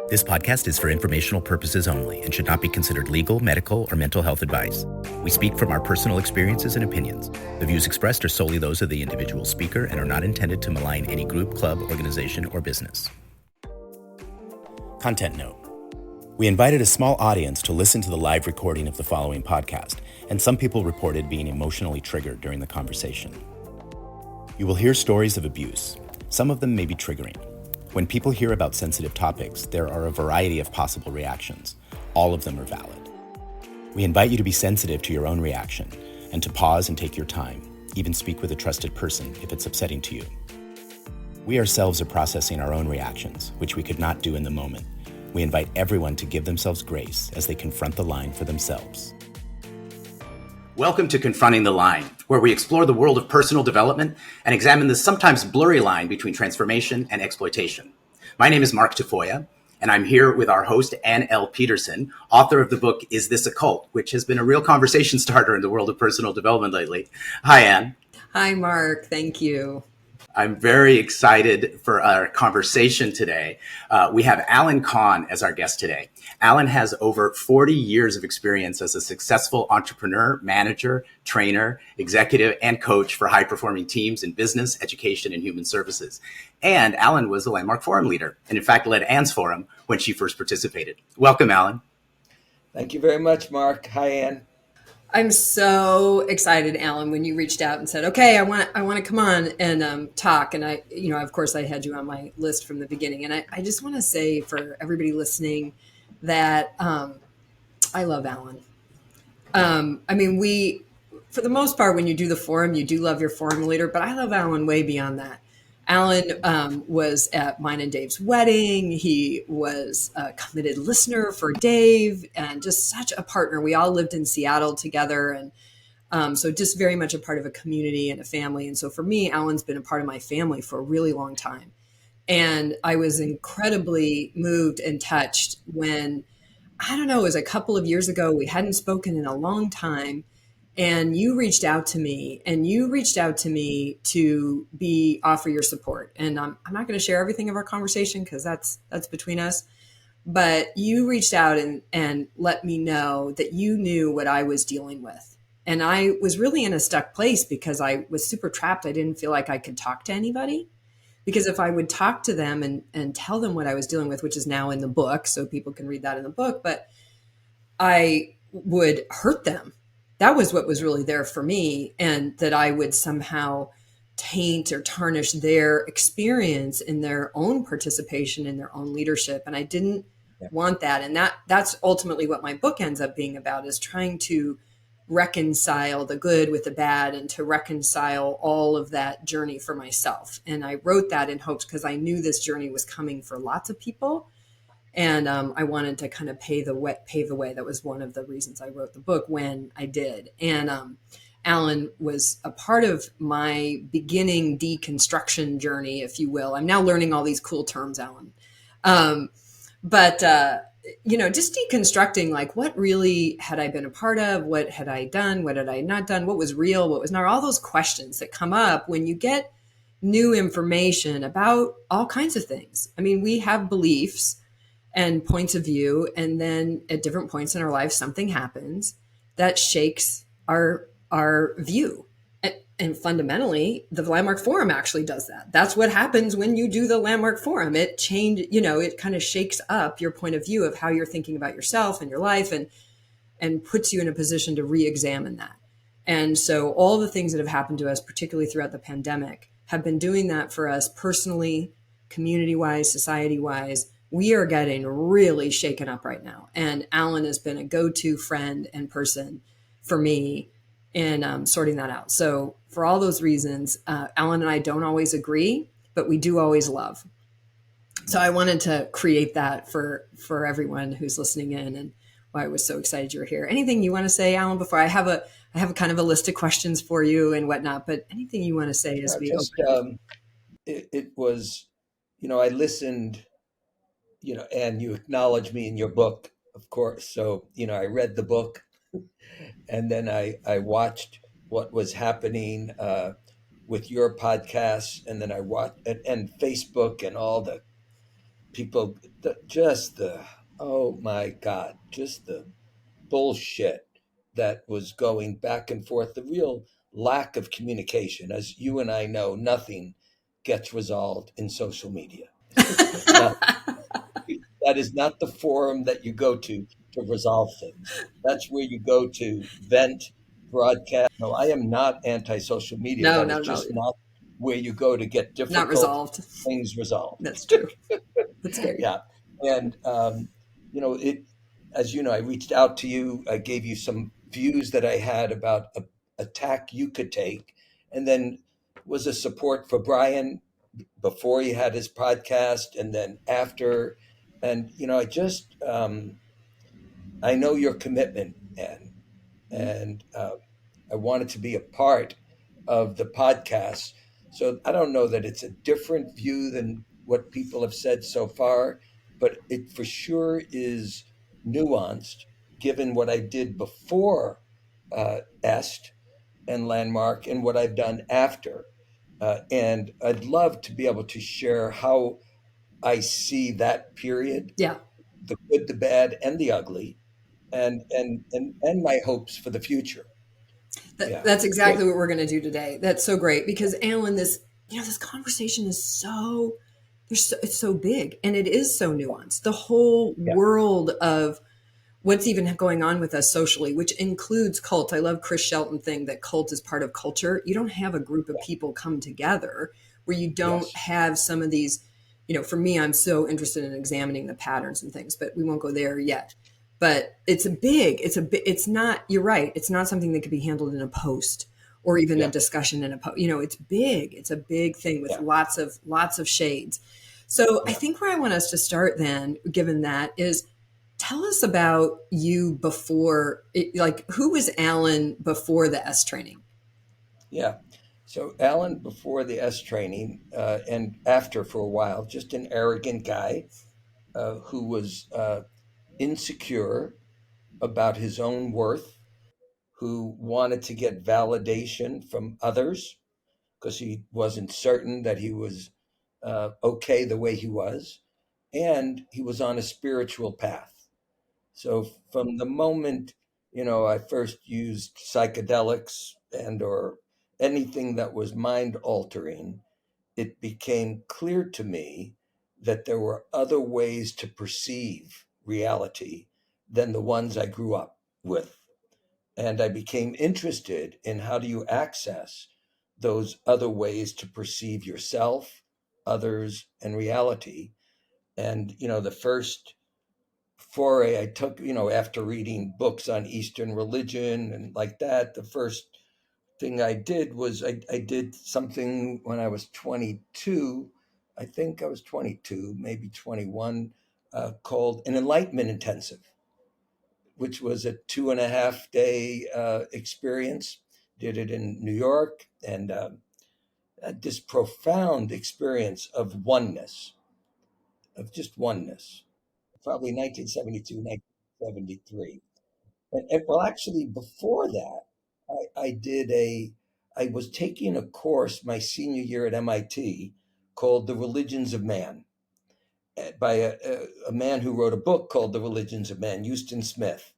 This podcast is for informational purposes only and should not be considered legal, medical, or mental health advice. We speak from our personal experiences and opinions. The views expressed are solely those of the individual speaker and are not intended to malign any group, club, organization, or business. Content note. We invited a small audience to listen to the live recording of the following podcast, and some people reported being emotionally triggered during the conversation. You will hear stories of abuse. Some of them may be triggering. When people hear about sensitive topics, there are a variety of possible reactions. All of them are valid. We invite you to be sensitive to your own reaction and to pause and take your time, even speak with a trusted person if it's upsetting to you. We ourselves are processing our own reactions, which we could not do in the moment. We invite everyone to give themselves grace as they confront the line for themselves. Welcome to Confronting the Line, where we explore the world of personal development and examine the sometimes blurry line between transformation and exploitation. My name is Mark Tafoya, and I'm here with our host, Ann L. Peterson, author of the book, Is This a Cult?, which has been a real conversation starter in the world of personal development lately. Hi, Ann. Hi, Mark. Thank you. I'm very excited for our conversation today. We have Alan Cahn as our guest today. Alan has over 40 years of experience as a successful entrepreneur, manager, trainer, executive, and coach for high-performing teams in business, education, and human services. And Alan was the Landmark Forum leader, and in fact led Ann's forum when she first participated. Welcome, Alan. Thank you very much, Mark. Hi, Ann. I'm so excited, Alan, when you reached out and said, "Okay, I want to come on and talk." And of course, I had you on my list from the beginning. And I just want to say for everybody listening that I love Alan. We, for the most part, when you do the forum, you do love your forum leader, but I love Alan way beyond that. Alan was at mine and Dave's wedding. He was a committed listener for Dave and just such a partner. We all lived in Seattle together. And so just very much a part of a community and a family. And so for me, Alan's been a part of my family for a really long time. And I was incredibly moved and touched when, it was a couple of years ago, we hadn't spoken in a long time. And you reached out to me to offer your support. And I'm not going to share everything of our conversation because that's between us. But you reached out and let me know that you knew what I was dealing with. And I was really in a stuck place because I was super trapped. I didn't feel like I could talk to anybody. Because if I would talk to them and tell them what I was dealing with, which is now in the book, so people can read that in the book, but I would hurt them. That was what was really there for me, and that I would somehow taint or tarnish their experience in their own participation in their own leadership. And I didn't want that. And that's ultimately what my book ends up being about, is trying to reconcile the good with the bad and to reconcile all of that journey for myself. And I wrote that in hopes because I knew this journey was coming for lots of people. And I wanted to kind of pave the way. That was one of the reasons I wrote the book when I did. And Alan was a part of my beginning deconstruction journey, if you will. I'm now learning all these cool terms, Alan. Just deconstructing, like, what really had I been a part of? What had I done? What had I not done? What was real? What was not? All those questions that come up when you get new information about all kinds of things. I mean, we have beliefs and points of view. And then at different points in our life, something happens that shakes our view. And fundamentally, the Landmark Forum actually does that. That's what happens when you do the Landmark Forum. It it kind of shakes up your point of view of how you're thinking about yourself and your life and puts you in a position to re-examine that. And so all the things that have happened to us, particularly throughout the pandemic, have been doing that for us personally, community-wise, society-wise. We are getting really shaken up right now. And Alan has been a go-to friend and person for me in sorting that out. So for all those reasons, Alan and I don't always agree, but we do always love. So I wanted to create that for everyone who's listening in, and why I was so excited you were here. Anything you want to say, Alan, before I have a kind of a list of questions for you and whatnot, but anything you want to say as we open? It was, I listened, and you acknowledge me in your book, of course. So, I read the book and then I watched what was happening with your podcast. And then I watched and Facebook and all the people, just the, oh my God, just the bullshit that was going back and forth, the real lack of communication. As you and I know, nothing gets resolved in social media. Not, that is not the forum that you go to resolve things. That's where you go to vent, broadcast. No, I am not anti-social media. No, That is not at all. just not where you go to get Not difficult resolved. things resolved. That's true. That's scary. Yeah. And, it, as you know, I reached out to you, I gave you some views that I had about a tack you could take, and then was a support for Brian before he had his podcast and then after. And, I know your commitment, Anne, and I wanted to be a part of the podcast. So I don't know that it's a different view than what people have said so far, but it for sure is nuanced given what I did before Est and Landmark and what I've done after. And I'd love to be able to share how I see that period, Yeah. the good, the bad, and the ugly, and my hopes for the future. Yeah. That's So exactly what we're going to do today. That's so great because Alan, this conversation is it's so big and it is so nuanced. The whole yeah, world of what's even going on with us socially, which includes cult. I love Chris Shelton thing that cult is part of culture. You don't have a group of yeah, people come together where you don't yes, have some of these, for me, I'm so interested in examining the patterns and things, but we won't go there yet. But it's not, you're right. It's not something that could be handled in a post or even a yeah, discussion in a post. It's big. It's a big thing with yeah, lots of shades. So I yeah, think where I want us to start then, given that, is tell us about you before, like who was Alan before the S training? yeah. So Alan, before the S training, and after for a while, just an arrogant guy who was insecure about his own worth, who wanted to get validation from others because he wasn't certain that he was okay the way he was, and he was on a spiritual path. So from the moment, I first used psychedelics and or anything that was mind altering, it became clear to me that there were other ways to perceive reality than the ones I grew up with. And I became interested in how do you access those other ways to perceive yourself, others, and reality. And, the first foray I took, after reading books on Eastern religion and like that, the first thing I did was I did something when I was 22. I think I was 22, maybe 21, called an enlightenment intensive, which was a 2.5 day experience. Did it in New York and had this profound experience of oneness, of just oneness, probably 1972, 1973. Well, actually, before that, I did I was taking a course my senior year at MIT called The Religions of Man by a man who wrote a book called The Religions of Man, Houston Smith.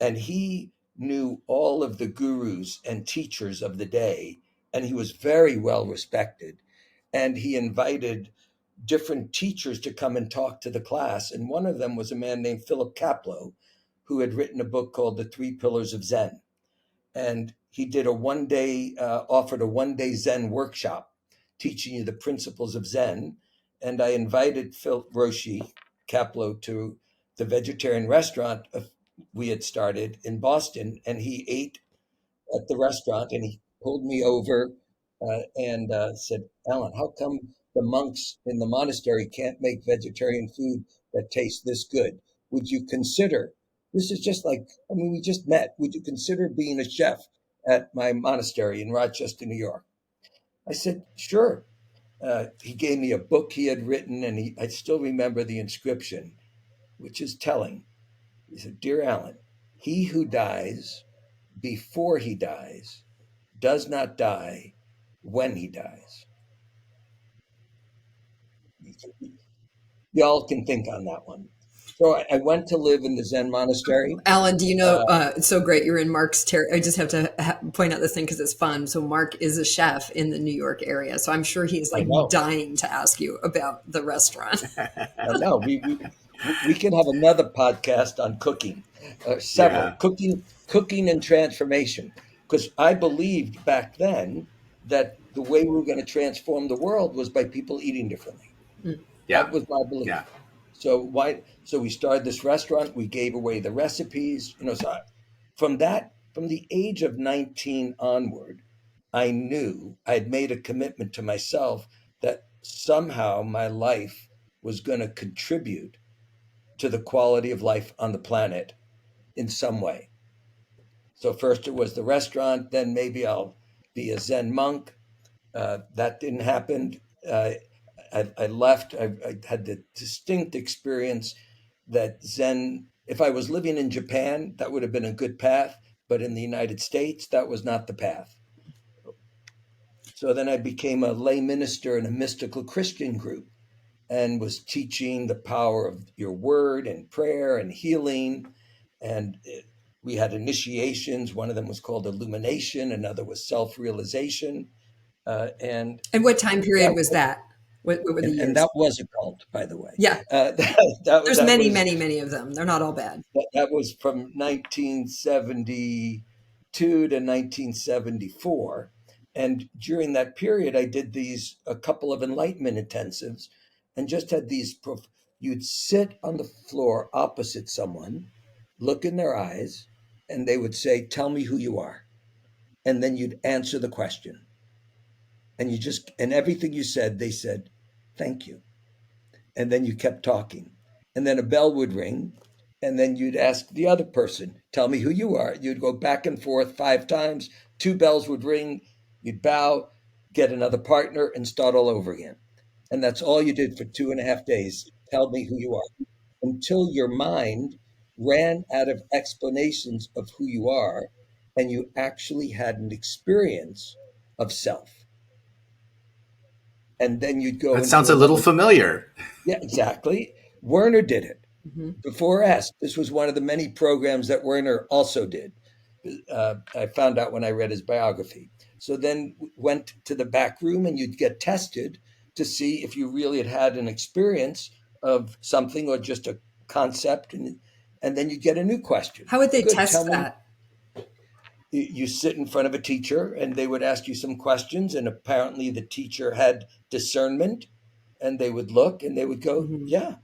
And he knew all of the gurus and teachers of the day, and he was very well respected. And he invited different teachers to come and talk to the class. And one of them was a man named Philip Kapleau, who had written a book called The Three Pillars of Zen. And he did offered a 1 day Zen workshop teaching you the principles of Zen. And I invited Phil Roshi Kapleau to the vegetarian restaurant we had started in Boston, and he ate at the restaurant, and he pulled me over and said, "Alan, how come the monks in the monastery can't make vegetarian food that tastes this good? Would you consider? This is just like, I mean, we just met. Would you consider being a chef at my monastery in Rochester, New York?" I said, "Sure." He gave me a book he had written, and I still remember the inscription, which is telling. He said, "Dear Alan, he who dies before he dies does not die when he dies." y'all can think on that one. So I went to live in the Zen monastery. Alan, do you know, it's so great you're in Mark's territory. I just have to point out this thing because it's fun. So Mark is a chef in the New York area. So I'm sure he's I like know. dying to ask you about the restaurant. I know. We can have another podcast on cooking, several Yeah. cooking and transformation. Because I believed back then that the way we were going to transform the world was by people eating differently. That Yeah. was my belief. Yeah. So we started this restaurant. We gave away the recipes. From the age of 19 onward, I knew I'd made a commitment to myself that somehow my life was going to contribute to the quality of life on the planet in some way. So first it was the restaurant, then maybe I'll be a Zen monk. That didn't happen. I left. I had the distinct experience that Zen, if I was living in Japan, that would have been a good path. But in the United States, that was not the path. So then I became a lay minister in a mystical Christian group and was teaching the power of your word and prayer and healing. And we had initiations. One of them was called illumination, another was self realization. And And what time that period was that? What were the and years? that was a cult, by the way. Yeah. There's That many, was many, many of them. They're not all bad. that was from 1972 to 1974. And during that period, I did a couple of enlightenment intensives and just had you'd sit on the floor opposite someone, look in their eyes, and they would say, "Tell me who you are." And then you'd answer the question. And everything you said, they said, "Thank you." And then you kept talking. And then a bell would ring, and then you'd ask the other person, "Tell me who you are." You'd go back and forth 5 times. Two bells would ring. You'd bow, get another partner, and start all over again. And that's all you did for 2.5 days. Tell me who you are, until your mind ran out of explanations of who you are, and you actually had an experience of self. And then you'd go That into sounds a little another. familiar. Yeah, exactly. Werner did it. Mm-hmm. Before S, this was one of the many programs that Werner also did. I found out when I read his biography. So then went to the back room, and you'd get tested to see if you really had an experience of something or just a concept, and then you get a new question. How would they Good, test tell me. that? You sit in front of a teacher, and they would ask you some questions, and apparently the teacher had discernment, and they would look and they would go, Mm-hmm. "Yeah."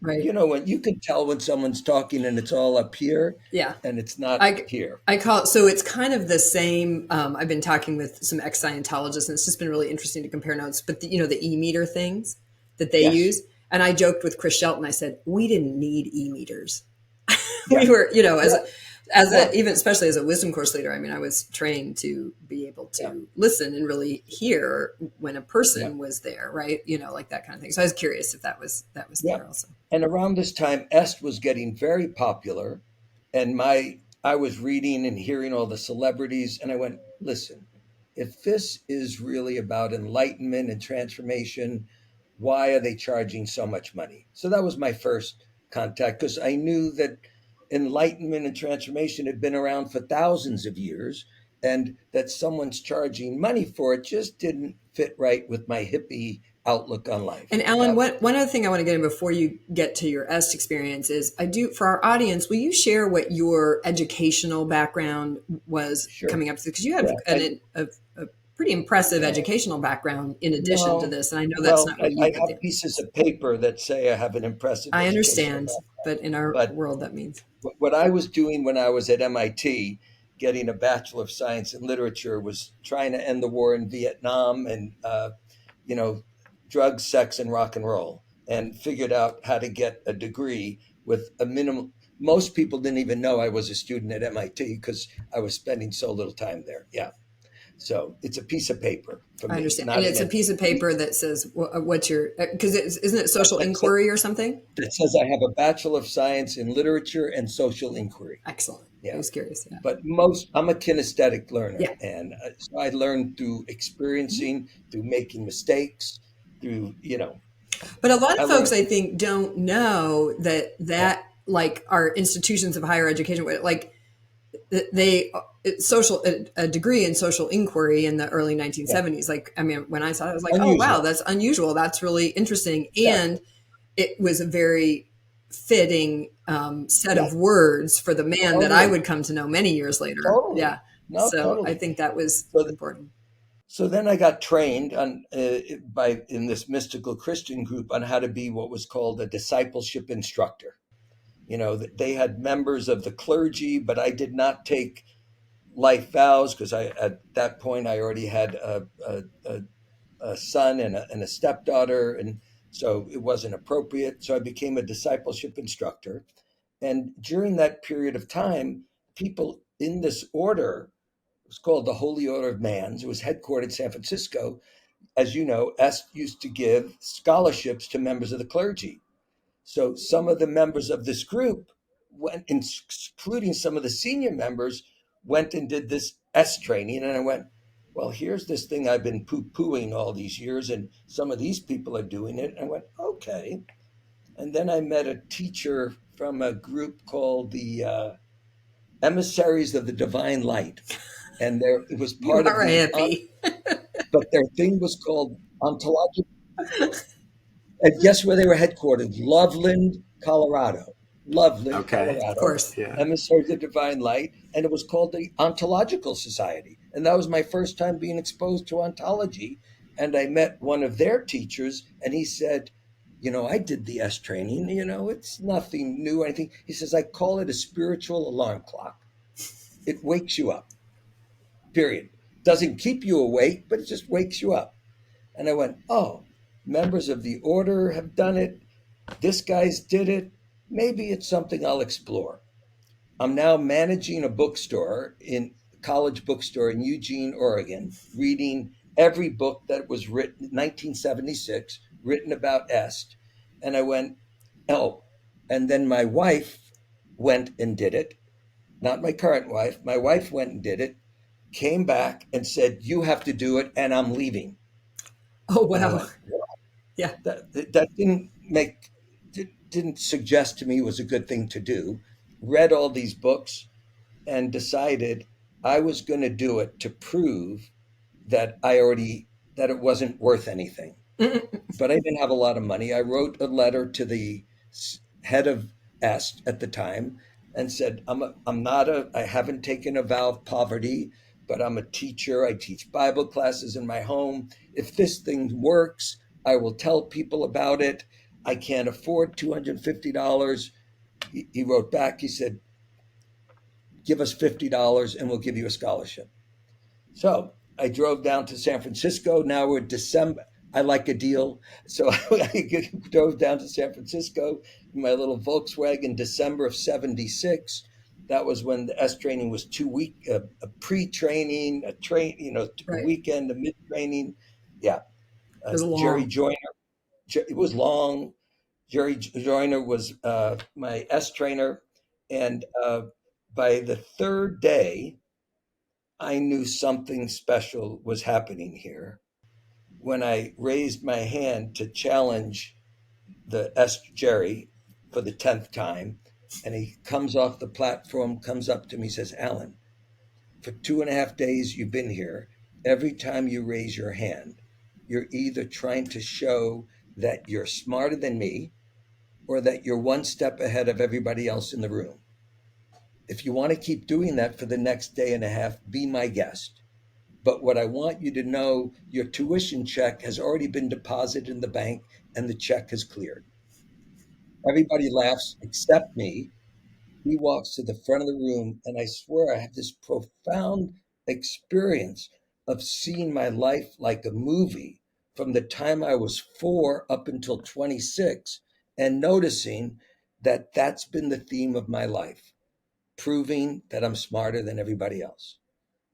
Right. When you can tell when someone's talking and it's all up here, Yeah. and it's not here. I call it, so it's kind of the same. I've been talking with some ex-Scientologists, and it's just been really interesting to compare notes. But the e-meter things that they Yes. use, and I joked with Chris Shelton. I said we didn't need e-meters. Yeah. We were, Yeah. even especially as a wisdom course leader. I mean, I was trained to be able to listen and really hear when a person was there, right? Like that kind of thing. So I was curious if that was Yeah. there also. And around this time, Est was getting very popular, and I was reading and hearing all the celebrities, and I went, "Listen, if this is really about enlightenment and transformation, why are they charging so much money?" So that was my first contact, because I knew that enlightenment and transformation had been around for thousands of years, and that someone's charging money for it just didn't fit right with my hippie outlook on life. And Alan, one other thing I want to get in before you get to your EST experience is for our audience, will you share what your educational background was coming up to? Because you have a pretty impressive educational background in addition to this. And I know that's not what you I got there. have pieces of paper that say I have an impressive I educational understand, background. but in our world, that means. What I was doing when I was at MIT, getting a Bachelor of Science in Literature, was trying to end the war in Vietnam and, drugs, sex, and rock and roll, and figured out how to get a degree with a minimum. Most people didn't even know I was a student at MIT because I was spending so little time there. Yeah. So it's a piece of paper for me. I understand. And it's a piece of paper that says what's your, because isn't it social inquiry or something? That says I have a Bachelor of Science in Literature and Social Inquiry. Excellent. Yeah. I was curious. Yeah. But I'm a kinesthetic learner. Yeah. And so I learned through experiencing, through making mistakes, through, But a lot I of folks, learned, I think, don't know that yeah, like our institutions of higher education, like they social a degree in social inquiry in the early yeah, 1970s. Like, I mean, when I saw it, I was like, oh wow, unusual. that's unusual. That's really interesting, Yeah, and it was a very fitting set yeah, of words for the man that I totally, would come to know many years later. totally. Yeah, No, so I totally. think that was So, important. so then I got trained on by in this mystical Christian group on how to be what was called a discipleship instructor. They had members of the clergy, but I did not take life vows because I at that point I already had a son and a stepdaughter, and so it wasn't appropriate. So I became a discipleship instructor, and during that period of time, people in this order, it was called the Holy Order of Mans. It was headquartered in San Francisco. As you know, Est used to give scholarships to members of the clergy. So some of the members of this group went, including some of the senior members, went and did this S training. And I went, well, here's this thing I've been poo-pooing all these years, and some of these people are doing it. And I went, okay. And then I met a teacher from a group called the Emissaries of the Divine Light. And it was You part of are a the, hippie. but their thing was called ontological. And guess where they were headquartered? Loveland, Colorado. Loveland, Okay. Of Colorado. course. Yeah. Emissaries of Divine Light. And it was called the Ontological Society. And that was my first time being exposed to ontology. And I met one of their teachers, and he said, I did the S training, it's nothing new or anything. He says, I call it a spiritual alarm clock. It wakes you up, period. Doesn't keep you awake, but it just wakes you up. And I went, oh, members of the order have done it. This guy's did it. Maybe it's something I'll explore. I'm now managing a bookstore in college bookstore in Eugene, Oregon, reading every book that was written in 1976, written about Est. And I went, oh, and then my wife went and did it. Not my current wife. My wife went and did it, came back and said, you have to do it, and I'm leaving. Oh And I wow. went, Yeah. that didn't suggest to me it was a good thing to do. Read all these books and decided I was going to do it to prove that it wasn't worth anything. But I didn't have a lot of money. I wrote a letter to the head of Est at the time and said, I haven't taken a vow of poverty, but I'm a teacher. I teach Bible classes in my home. If this thing works, I will tell people about it. I can't afford $250. He wrote back, he said, give us $50 and we'll give you a scholarship. So I drove down to San Francisco. Now we're December. I like a deal. So I drove down to San Francisco in my little Volkswagen, December of 76. That was when the S training was 2 week, a pre-training, a Right. weekend, a mid-training. Yeah. It was Jerry long. Joyner, it was long. Jerry Joyner was my S trainer. And by the third day, I knew something special was happening here when I raised my hand to challenge the S. Jerry for the 10th time. And he comes off the platform, comes up to me, says, Alan, for 2.5 days you've been here. Every time you raise your hand, you're either trying to show that you're smarter than me or that you're one step ahead of everybody else in the room. If you want to keep doing that for the next day and a half, be my guest. But what I want you to know, your tuition check has already been deposited in the bank and the check has cleared. Everybody laughs except me. He walks to the front of the room, and I swear I have this profound experience of seeing my life like a movie from the time I was 4 up until 26, and noticing that that's been the theme of my life, proving that I'm smarter than everybody else.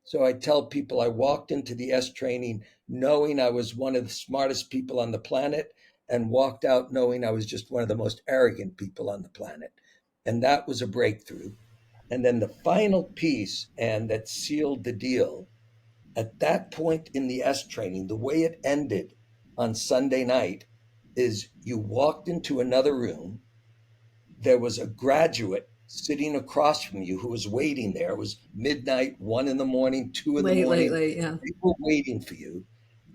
So I tell people I walked into the S training knowing I was one of the smartest people on the planet and walked out knowing I was just one of the most arrogant people on the planet. And that was a breakthrough. And then the final piece, and that sealed the deal, at that point in the S training, the way it ended on Sunday night is you walked into another room. There was a graduate sitting across from you who was waiting there. It was midnight, 1 in the morning, 2 in the morning. late, yeah. They were waiting for you.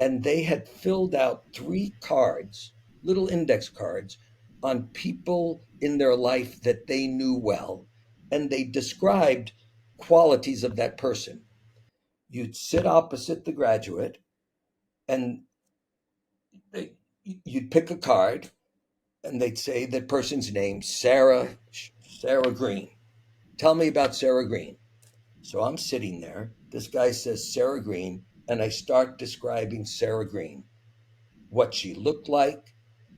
And they had filled out 3 cards, little index cards, on people in their life that they knew well. And they described qualities of that person. You'd sit opposite the graduate and you'd pick a card and they'd say that person's name, Sarah Green. Tell me about Sarah Green. So I'm sitting there. This guy says Sarah Green, and I start describing Sarah Green, what she looked like,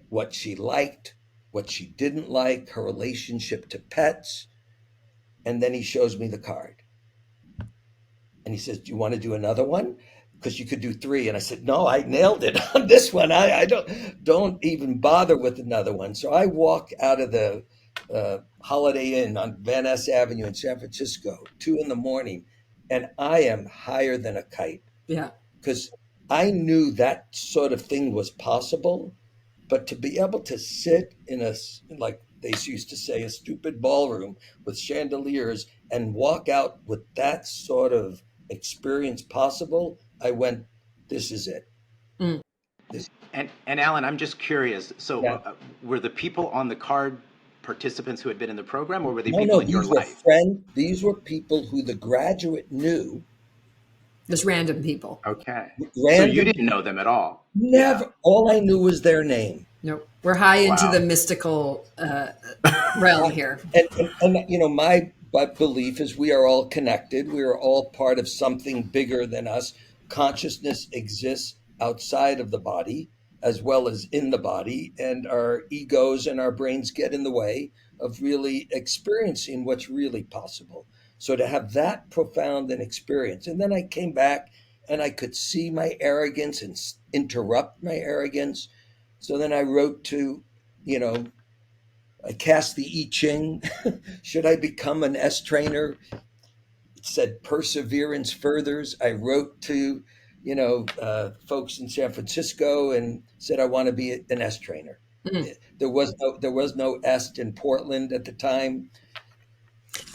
what she liked, what she didn't like, her relationship to pets. And then he shows me the card. And he says, do you want to do another one? Because you could do 3. And I said, no, I nailed it on this one. I don't even bother with another one. So I walk out of the Holiday Inn on Van Ness Avenue in San Francisco, 2 in the morning, and I am higher than a kite. Yeah. Because I knew that sort of thing was possible, but to be able to sit in a, like they used to say, a stupid ballroom with chandeliers and walk out with that sort of experience possible, I went, this is it. Mm. And Alan, I'm just curious. So Yeah. were the people on the card participants who had been in the program, or were they No, people no, in your these were life? these were people who the graduate knew. Just random people. Okay. So Random, you didn't know them at all? never. All I knew was their name. Nope. We're high into Wow. the mystical realm here. And you know, my belief is we are all connected. We are all part of something bigger than us. Consciousness exists outside of the body as well as in the body, and our egos and our brains get in the way of really experiencing what's really possible. So to have that profound an experience, and then I came back and I could see my arrogance and interrupt my arrogance. So then I wrote to, you know, I cast the I Ching. Should I become an S trainer? It said perseverance furthers. I wrote to, you know, folks in San Francisco and said I want to be an S trainer. Mm. There was no S in Portland at the time.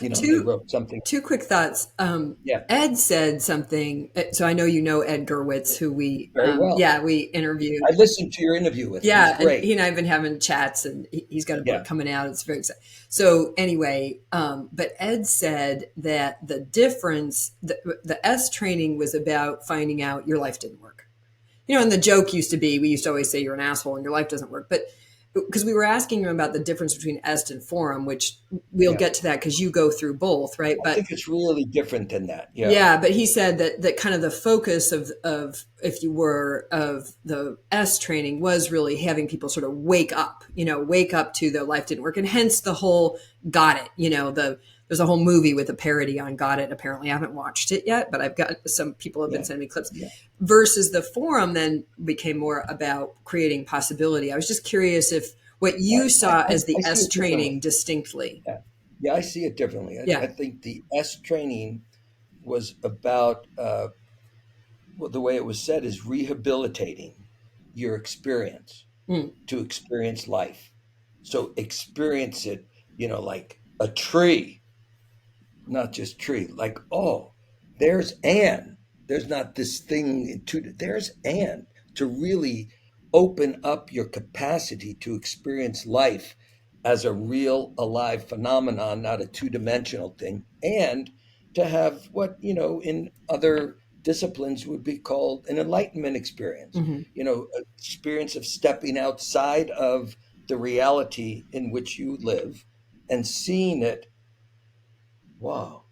You know, they Two wrote something. two quick thoughts. Yeah, Ed said something. So I know you know Ed Gerwitz, who we very well. we interviewed. I listened to your interview with him. Yeah, It was great. and he and I have been having chats, and he's got a book Yeah. coming out. It's very exciting. So anyway, but Ed said that the difference, the S training was about finding out your life didn't work. You know, and the joke used to be, we used to always say you're an asshole and your life doesn't work. But because we were asking him about the difference between EST and Forum, which we'll Yeah. get to that because you go through both, right? I But think it's really different than that. Yeah. yeah, but he said that kind of the focus of if you were of the S training was really having people sort of wake up to their life didn't work, and hence the whole got it. You know, there's a whole movie with a parody on got it. Apparently, I haven't watched it yet, but I've got some people have been sending me clips. Yeah. Versus the Forum then became more about creating possibility. I was just curious if what you saw as the I see S it differently. training distinctly. Yeah, I see it differently. Yeah. I think the S training was about, well, the way it was said is rehabilitating your experience to experience life. So experience it, you know, like a tree, not just tree, like, oh, there's Anne. There's not this thing, there's Anne, to really open up your capacity to experience life as a real alive phenomenon, not a two-dimensional thing, and to have what, you know, in other disciplines would be called an enlightenment experience, you know, an experience of stepping outside of the reality in which you live and seeing it, wow,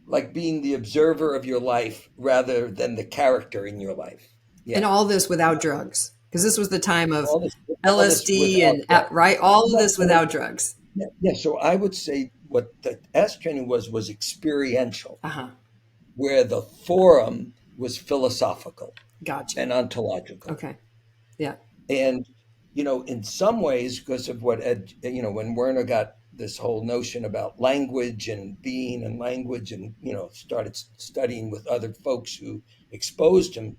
like being the observer of your life rather than the character in your life. Yeah. And all this without drugs, because this was the time of All this LSD without and drugs. right, all of this without drugs. Yeah. So I would say what the S training was experiential, where the Forum was philosophical Gotcha. and ontological. Okay. Yeah. And, you know, in some ways, because of what Ed, you know, when Werner got this whole notion about language and being and language and, you know, started studying with other folks who exposed him,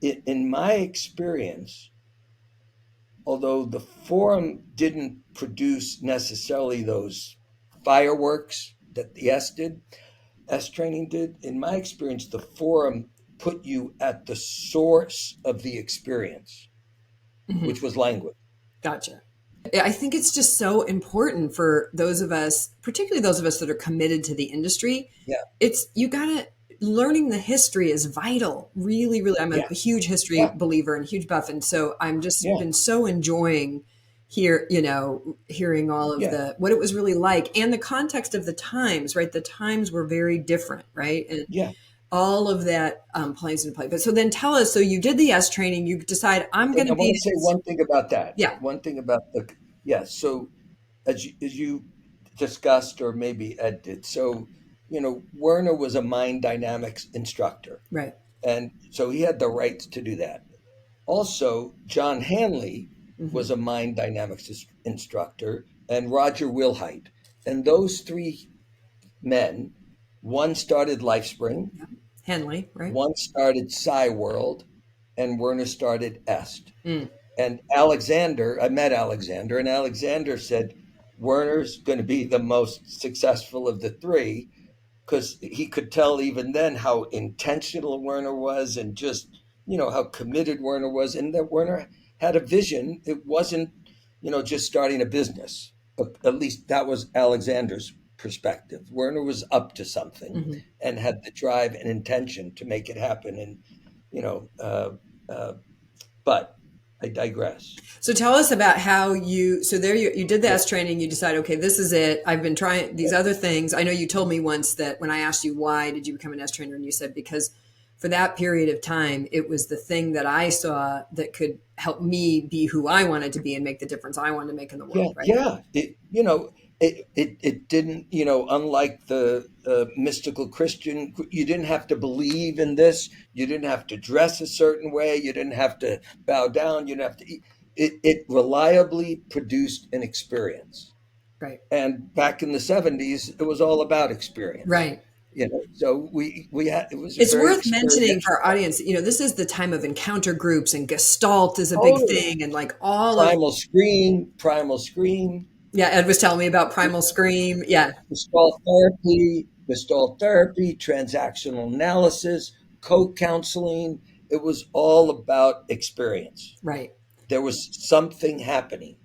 in my experience, although the forum didn't produce necessarily those fireworks that the S training did, in my experience, the forum put you at the source of the experience, Mhm. which was language. Gotcha. I think it's just so important for those of us, particularly those of us that are committed to the industry. Yeah, It's you gotta learning the history is vital. Really, really. I'm yeah, a huge history yeah, believer and huge buff, and so I'm just yeah, been so enjoying hearing all of yeah, the what it was really like and the context of the times. Right, the times were very different. Right, and yeah. all of that plays into play. But so then tell us. So you did the S training. You decide I'm going And I to want be to say this. one thing about that. Yeah. One thing about the, yeah. So as you discussed, or maybe Ed did, so, Werner was a mind dynamics instructor. Right. And so he had the right to do that. Also, John Hanley Hmm. was a mind dynamics instructor, and Roger Wilhite. And those three men, one started LifeSpring, Yeah. Henley. Right. one started World, and Werner started EST. Mm. And Alexander, I met Alexander, and Alexander said Werner's going to be the most successful of the three, because he could tell even then how intentional Werner was, and just, how committed Werner was, and that Werner had a vision. It wasn't, just starting a business. At least that was Alexander's perspective. Werner was up to something Hmm. and had the drive and intention to make it happen. And, you know, uh, uh, but I digress. So tell us about how so there you did the Yeah, S training, you decide, okay, this is it. I've been trying these yeah, other things. I know you told me once that when I asked you why did you become an S trainer, and you said because for that period of time, it was the thing that I saw that could help me be who I wanted to be and make the difference I wanted to make in the yeah, world, right? yeah. It didn't, unlike the mystical Christian, you didn't have to believe in this. You didn't have to dress a certain way. You didn't have to bow down. You didn't have to eat. It reliably produced an experience. Right. And back in the 70s, it was all about experience. Right. So we had, it was a It's very worth mentioning experiential. for our audience, this is the time of encounter groups and Gestalt is a big Totally. thing and like all of Primal scream, yeah, Ed was telling me about Primal Scream. Yeah, Gestalt therapy, transactional analysis, co-counseling. It was all about experience. right. There was something happening.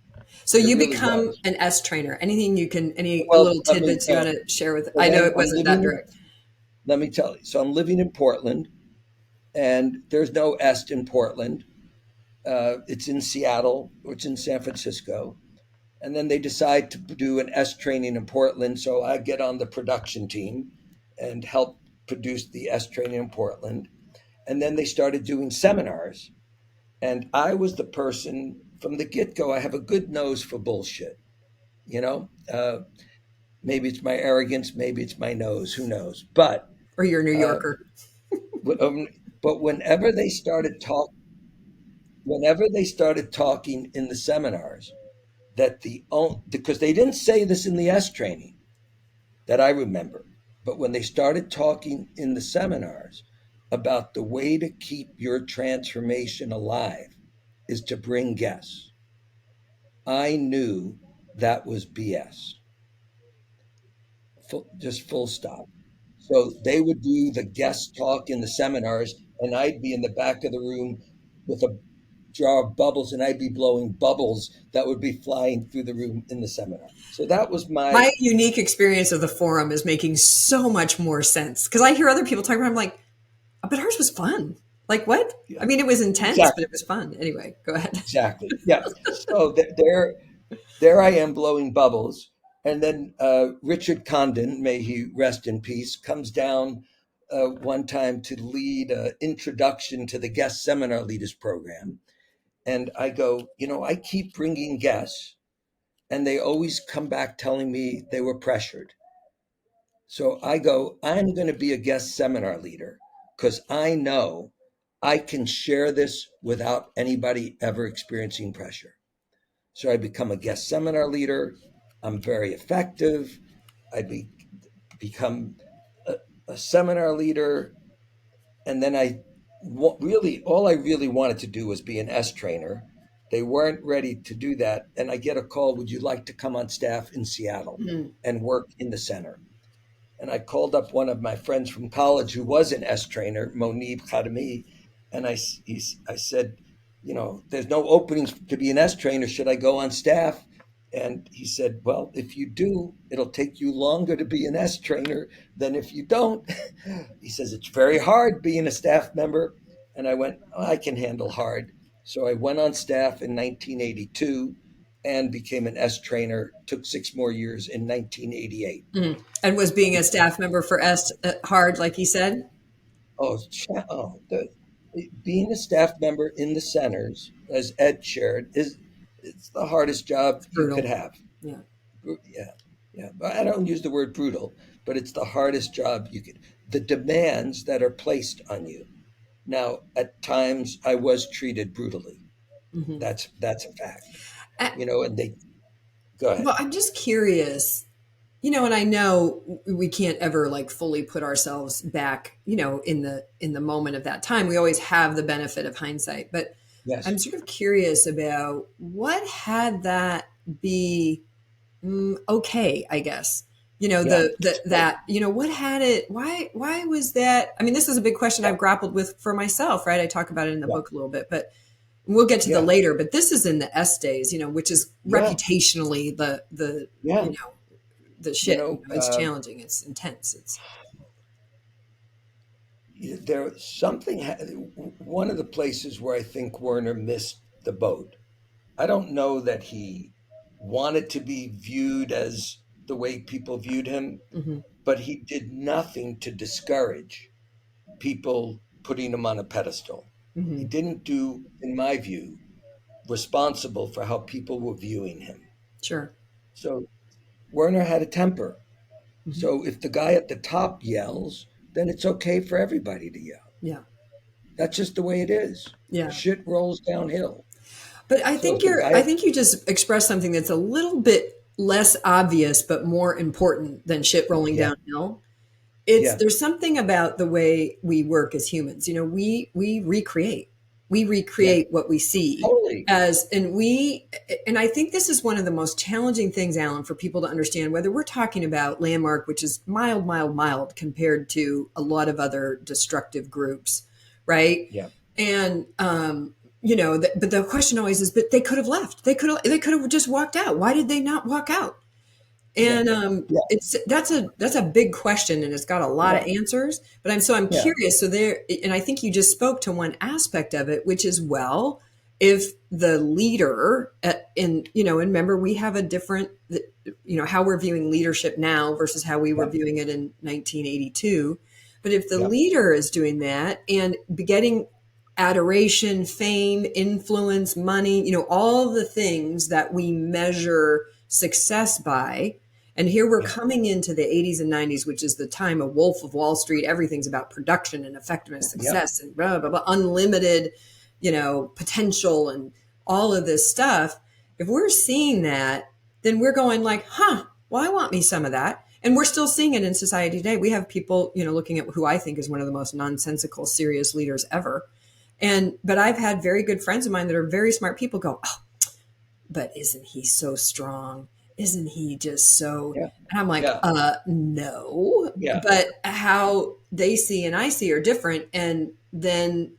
So There you really become was. an S trainer. Anything you can, any Well, little tidbits you want to share with? so I know then it wasn't that direct. let me tell you. So I'm living in Portland, and there's no Est in Portland. It's in Seattle, or it's in San Francisco. And then they decide to do an S training in Portland. So I get on the production team and help produce the S training in Portland. And then they started doing seminars. And I was the person from the get go. I have a good nose for bullshit. You know, maybe it's my arrogance, maybe it's my nose, who knows? Or you're a New Uh, Yorker. um, but whenever they started talking in the seminars, because they didn't say this in the S training that I remember, but when they started talking in the seminars about the way to keep your transformation alive is to bring guests, I knew that was BS. Just full stop. So they would do the guest talk in the seminars, and I'd be in the back of the room with a jar of bubbles, and I'd be blowing bubbles that would be flying through the room in the seminar. So that was my, My unique experience of the forum is making so much more sense because I hear other people talking about. I'm like, "Oh, but ours was fun. Like what? I yeah, mean, it was intense, but exactly, it was fun. Anyway, go ahead. exactly. Yeah. So there I am blowing bubbles. And then Richard Condon, may he rest in peace, comes down one time to lead an introduction to the guest seminar leaders program. And I go, I keep bringing guests, and they always come back telling me they were pressured. So I go, I'm going to be a guest seminar leader because I know I can share this without anybody ever experiencing pressure. So I become a guest seminar leader. I'm very effective. I become a seminar leader. And then really, all I really wanted to do was be an S trainer. They weren't ready to do that. And I get a call, would you like to come on staff in Seattle Mm. and work in the center? And I called up one of my friends from college who was an S trainer, Monib Khadami, and I said, there's no openings to be an S trainer. Should I go on staff? And he said, well, if you do, it'll take you longer to be an S trainer than if you don't. He says, it's very hard being a staff member. And I went, oh, I can handle hard. So I went on staff in 1982 and became an S trainer, took 6 more years in 1988. Mm. And was being a staff member for S hard, like he said? Being a staff member in the centers, as Ed shared, it's the hardest job It's you could brutal. have. Yeah. Yeah, yeah. I don't use the word brutal, but it's the hardest job you could. The demands that are placed on you. Now, at times, I was treated brutally. Mm-hmm. That's a fact. Uh, And they go ahead. Well, I'm just curious, and I know we can't ever like fully put ourselves back, in the moment of that time. We always have the benefit of hindsight, but Yes. I'm sort of curious about what had that be okay, I guess. Yeah. What had it, why was that? I mean, this is a big question I've grappled with for myself, right? I talk about it in the Yeah. book a little bit, but we'll get to the Yeah. later, but this is in the S days, which is Yeah. reputationally the Yeah. the shit. It's Um, challenging. It's intense. there something one of the places where I think Werner missed the boat. I don't know that he wanted to be viewed as the way people viewed him, Mm-hmm. but he did nothing to discourage people putting him on a pedestal. He Mm-hmm. didn't do, in my view, responsible for how people were viewing him. Sure. So Werner had a temper. Mm-hmm. So if the guy at the top yells, then it's okay for everybody to yell. Yeah. That's just the way it is. Yeah. Shit rolls downhill. But I So think if the guy, I think you just expressed something that's a little bit less obvious, but more important than shit rolling yeah, downhill. yeah, There's something about the way we work as humans. We yeah, recreate what we see totally. and I think this is one of the most challenging things, Alan, for people to understand, whether we're talking about Landmark, which is mild compared to a lot of other destructive groups, right? Yeah, And but the question always is, but they could have left. They could have just walked out. Why did they not walk out? yeah, And yeah, that's a big question, and it's got a lot of yeah, answers. But I'm yeah, curious. So and I think you just spoke to one aspect of it, which is, well, if the leader and remember, we have a different, how we're viewing leadership now versus how we were yeah, viewing it in 1982. But if the yeah, leader is doing that and getting adoration, fame, influence, money, all the things that we measure success by. And here we're yeah, coming into the 80s and 90s, which is the time of Wolf of Wall Street. Everything's about production and effectiveness, yeah, success, and blah, blah, blah, unlimited, potential and all of this stuff. If we're seeing that, then we're going like, well, I want me some of that. And we're still seeing it in society today. We have people, looking at who I think is one of the most nonsensical, serious leaders ever. But I've had very good friends of mine that are very smart people go, oh, but isn't he so strong? Isn't he just so? yeah, And I'm like, yeah, no. yeah, But how they see and I see are different. And then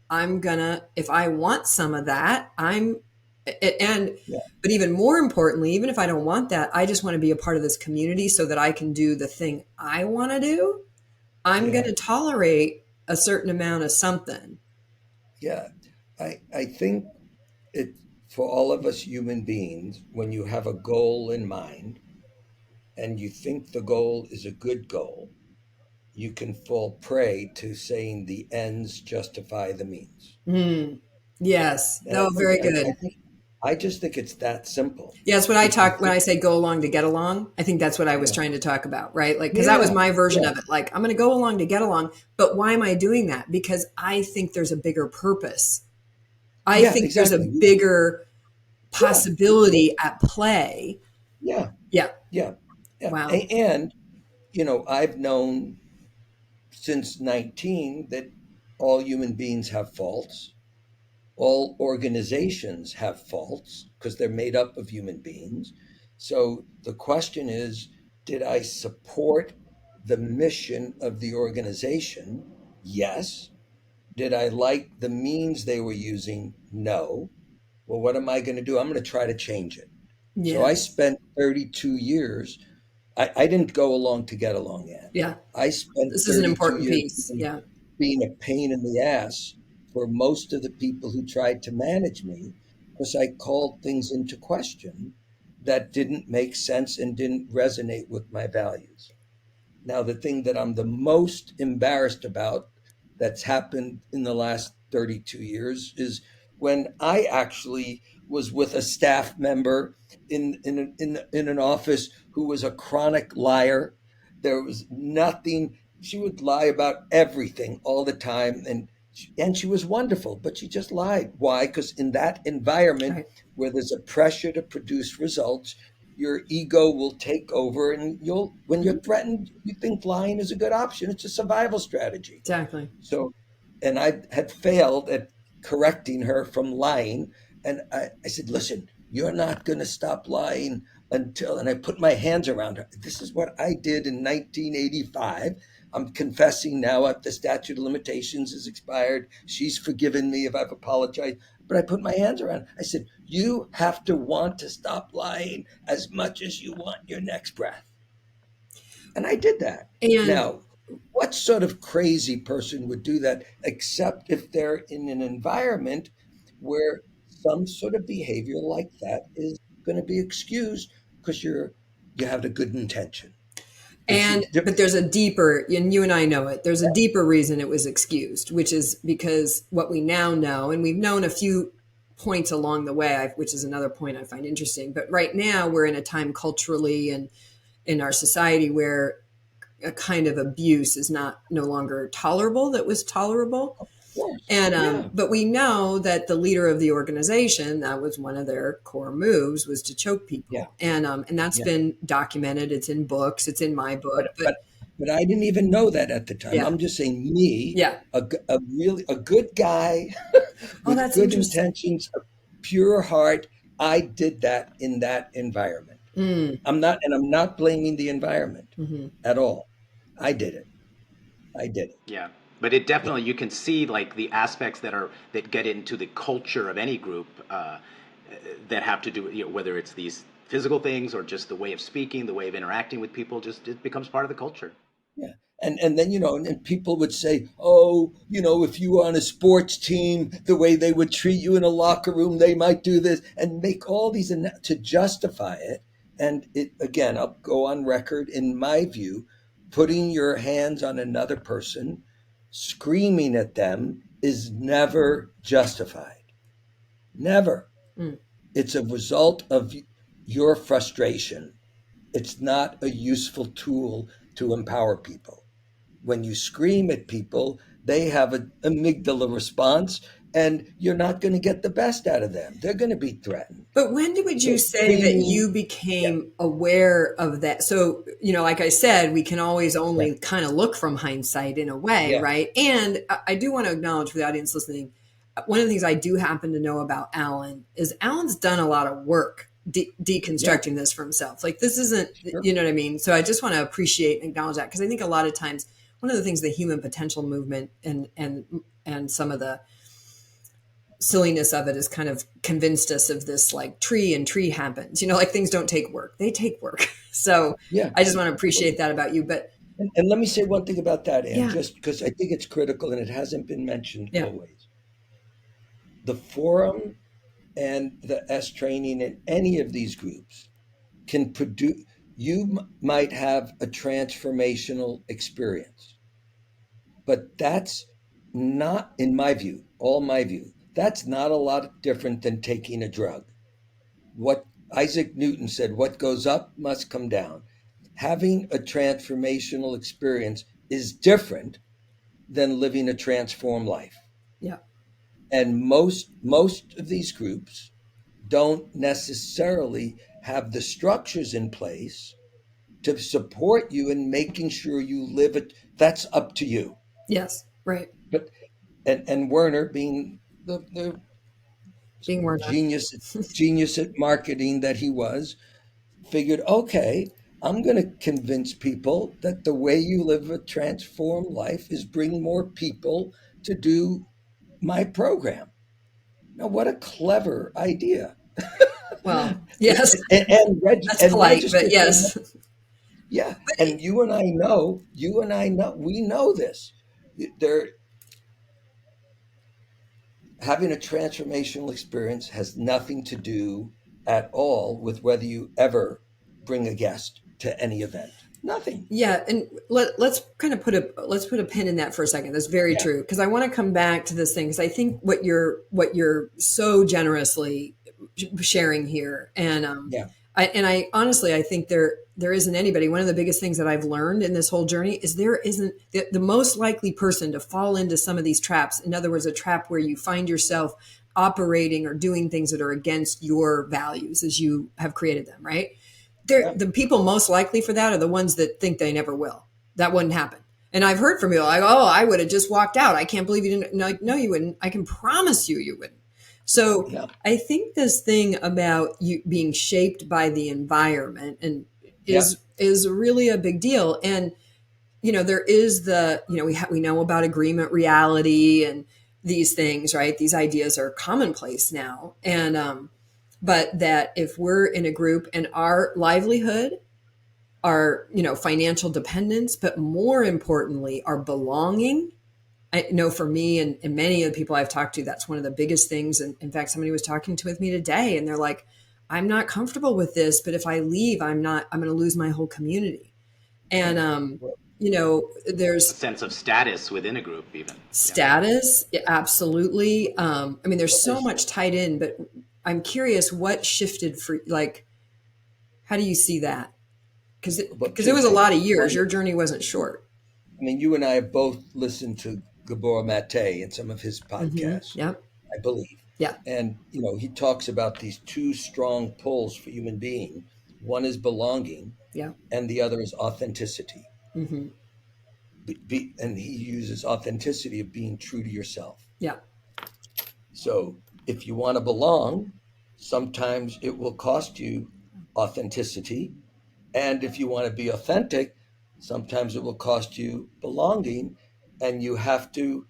if I want some of that, yeah, but even more importantly, even if I don't want that, I just want to be a part of this community so that I can do the thing I want to do. I'm going yeah, to tolerate a certain amount of something. yeah. I think it for all of us human beings, when you have a goal in mind and you think the goal is a good goal, you can fall prey to saying the ends justify the means. Yes. And No, very good. I just think it's that simple. Yeah, that's what I If you talk when think, I say go along to get along. I think that's what I was yeah, trying to talk about, right? Like, because that was yeah, my version yeah, of it. Like, I'm going to go along to get along, but why am I doing that? Because I think there's a bigger purpose. I yeah, think there's a exactly. bigger Yeah, possibility at play. yeah, Yeah. yeah, yeah. Wow. And I've known since 19 that all human beings have faults. all organizations have faults because they're made up of human beings. So the question is, did I support the mission of the organization? Yes. Did I like the means they were using? No. Well, what am I going to do? I'm going to try to change it. So I Yes. spent 32 years. I didn't go along to get along, Ann. Yeah. I spent This is an 32 important years piece. Yeah. being a pain in the ass for most of the people who tried to manage me because I called things into question that didn't make sense and didn't resonate with my values. Now, the thing that I'm the most embarrassed about that's happened in the last 32 years is when I actually was with a staff member in an office who was a chronic liar. There was nothing. She would lie about everything all the time, and she was wonderful, but she just lied. Why? Because in that environment Right. where there's a pressure to produce results, your ego will take over, and you'll when you're Mhm. threatened, you think lying is a good option. It's a survival strategy. Exactly. So, and I had failed at correcting her from lying. And I said, listen, you're not going to stop lying until, and I put my hands around her. This is what I did in 1985. I'm confessing now if the statute of limitations is expired. She's forgiven me if I've apologized. But I put my hands around her. I said, you have to want to stop lying as much as you want your next breath. And I did that. And Now, what sort of crazy person would do that except if they're in an environment where some sort of behavior like that is going to be excused because you have a good intention. It's but there's a deeper, and you and I know it, there's a deeper reason it was excused, which is because what we now know, and we've known a few points along the way, which is another point I find interesting. But right now we're in a time culturally and in our society where a kind of abuse is not no longer tolerable that was tolerable. of course, And yeah, but we know that the leader of the organization, that was one of their core moves, was to choke yeah, people, and that's yeah. been documented. It's in books. It's in my But book. But but but I didn't even know that at the time. yeah, I'm just saying, me, yeah. a really a good guy Oh, with that's good interesting. intentions, a pure heart. I did that in that environment. Mm, I'm not blaming the environment hmm. at all. I did it. I did it. Yeah, but it Yeah. definitely, you can see like the aspects that get into the culture of any group, that have to do with, whether it's these physical things or just the way of speaking, the way of interacting with people. Just it becomes part of the culture. Yeah. And then, and people would say, oh, if you were on a sports team, the way they would treat you in a locker room, they might do this and make all these to justify it. And it, again, I'll go on record in my view, putting your hands on another person, screaming at them is never justified. Never. Mm. It's a result of your frustration. It's not a useful tool to empower people. When you scream at people, they have an amygdala response, and you're not going to get the best out of them. They're going to be threatened. But when would So you say that screaming, you yeah, became aware of that? So, like I said, we can always yeah, only kind of look from hindsight in a way, yeah, right? And I do want to acknowledge for the audience listening, one of the things I do happen to know about Alan is Alan's done a lot of work yeah, deconstructing this for himself. Like this isn't, sure, you know what I mean? So I just want to appreciate and acknowledge that because I think a lot of times one of the things the human potential movement and some of the silliness of it has kind of convinced us of this like tree happens, like things don't take work, they take work. So yeah. I just want to appreciate that about you. But And let me say one thing about that, Anne, yeah, just because I think it's critical and it hasn't been mentioned yeah, always. The forum and the S training in any of these groups can produce, might have a transformational experience. But that's not, in my view, all my view, that's not a lot different than taking a drug. What Isaac Newton said, what goes up must come down. Having a transformational experience is different than living a transformed life. yeah, And most of these groups don't necessarily have the structures in place to support you in making sure you live it. That's up to you. yes, right, But and Werner being the Being Werner. Genius at marketing that he was, figured, okay, I'm going to convince people that the way you live a transformed life is bring more people to do my program. Now, what a clever idea. Well, yes, that's And polite, register. but yes. Yeah. But And we know this. There, having a transformational experience has nothing to do at all with whether you ever bring a guest to any event. Nothing. yeah, and let's kind of put a pin in that for a second. That's very Yeah. true, because I want to come back to this thing, because I think what you're so generously sharing here, and Yeah. I honestly, I think there isn't anybody. One of the biggest things that I've learned in this whole journey is there isn't the most likely person to fall into some of these traps. In other words, a trap where you find yourself operating or doing things that are against your values as you have created them, right? Yeah. The people most likely for that are the ones that think they never will. That wouldn't happen. And I've heard from people like, "Oh, I would have just walked out. I can't believe you didn't." Like, no, you wouldn't. I can promise you, you wouldn't. So Yeah. I think this thing about you being shaped by the environment and Yeah. is really a big deal. And there is we know about agreement reality and these things, right? These ideas are commonplace now, and but that if we're in a group and our livelihood, our financial dependence, but more importantly, our belonging. I know for me and many of the people I've talked to, that's one of the biggest things. And in fact, somebody was talking with me today, and they're like, "I'm not comfortable with this, but if I leave, I'm going to lose my whole community." And A there's sense of status within a group, even. Yeah. status, yeah, absolutely. I mean, there's so much tied in, but I'm curious what shifted for, like, how do you see that? Because But it two was a lot of things. years. One, Your journey wasn't short. I mean, you and I have both listened to Gabor Mate in some of his podcasts, Yep. I believe. Yeah. And, he talks about these two strong pulls for human being. One is belonging, Yeah. and the other is authenticity. Mm-hmm. And he uses authenticity of being true to yourself. Yeah. So if you want to belong, sometimes it will cost you authenticity. And if you want to be authentic, sometimes it will cost you belonging. And you have to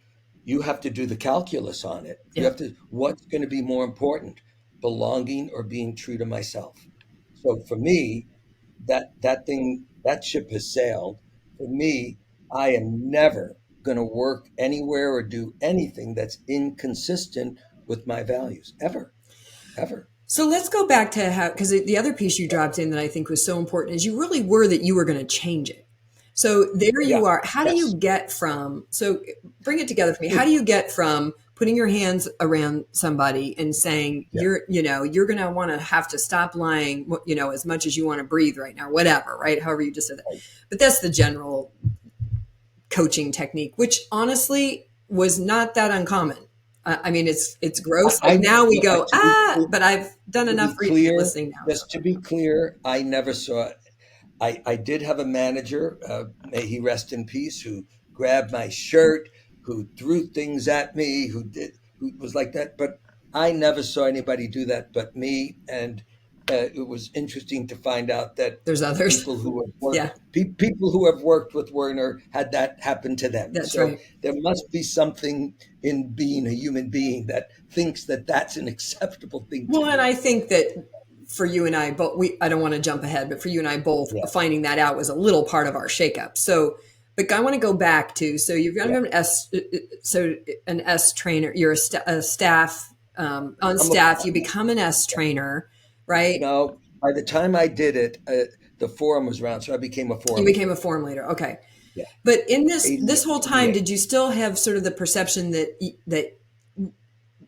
do the calculus on it. You Yeah. have to, what's going to be more important, belonging or being true to myself? So for me, that ship has sailed. For me, I am never going to work anywhere or do anything that's inconsistent with my values, ever, ever. So let's go back to how, because the other piece you dropped in that I think was so important is you really were that you were going to change it. So there Yeah. you are. How do Yes. you get from, so bring it together for me. How do you get from putting your hands around somebody and saying, Yeah. you're going to want to have to stop lying, as much as you want to breathe right now, whatever, right? However you just said that. But that's the general coaching technique, which honestly was not that uncommon. I mean, it's gross. Now we go, but I've done enough listening now. Just to be clear, I never saw it. I did have a manager, may he rest in peace, who grabbed my shirt, who threw things at me, who was like that. But I never saw anybody do that but me. And it was interesting to find out that there's others. People who have worked with Werner had that happen to them. That's so right. There must be something in being a human being that thinks that that's an acceptable thing to do. And I think that for you and I both, I don't want to jump ahead, but for you and I both, finding that out was a little part of our shakeup. So, but I want to go back to, so you've got an S trainer, you're a staff, on staff, you become an S trainer, right? No, by the time I did it, the forum was around, so I became a forum. You became a forum leader. Okay. Yeah. But in this whole time, did you still have sort of the perception that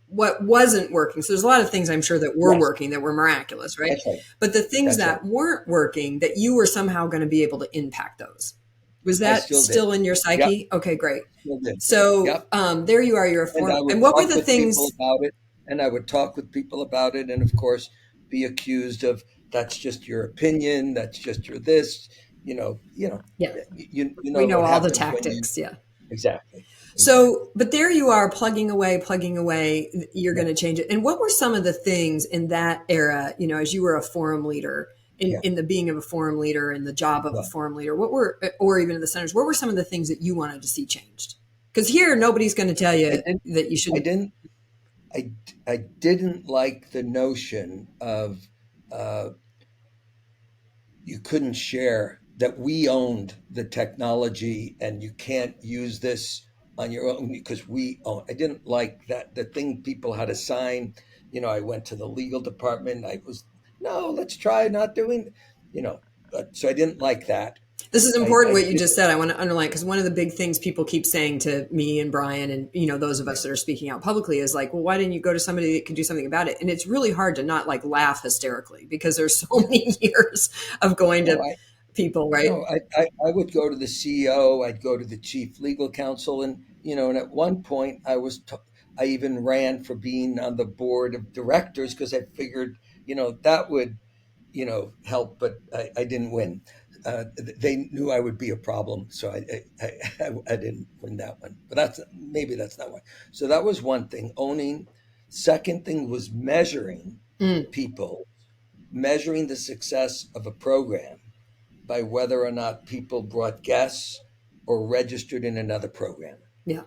what wasn't working? So there's a lot of things I'm sure that were working, that were miraculous, right? That's right. But the things that weren't working, that you were somehow going to be able to impact those. Was that still in your psyche? Yep. Okay, great. Still did. So there you are, you're a forum. And what were the things about it? And I would talk with people about it, and of course be accused of, that's just your opinion, that's just your this, Yeah. You know we know what all the happens tactics. Exactly. So, but there you are plugging away, you're going to change it. And what were some of the things in that era, as you were a forum leader, Yeah. in the being of a forum leader and the job of a Yeah. forum leader, or even in the centers, what were some of the things that you wanted to see changed? Because here, nobody's going to tell you that you shouldn't. I didn't like the notion of you couldn't share, that we owned the technology and you can't use this on your own because we own. I didn't like that. The thing people had to sign, I went to the legal department. No, let's try not doing, so I didn't like that. This is important I what you did, just said. I want to underline, because one of the big things people keep saying to me and Brian and those of us that are speaking out publicly is like, well, why didn't you go to somebody that can do something about it? And it's really hard to not like laugh hysterically because there's so many years of going to people, right? No, I would go to the CEO. I'd go to the chief legal counsel, and at one point I even ran for being on the board of directors because I figured that would help, but I didn't win. They knew I would be a problem, so I didn't win that one. But maybe that's not why. So that was one thing. Owning. Second thing was measuring people, measuring the success of a program by whether or not people brought guests or registered in another program. Yeah.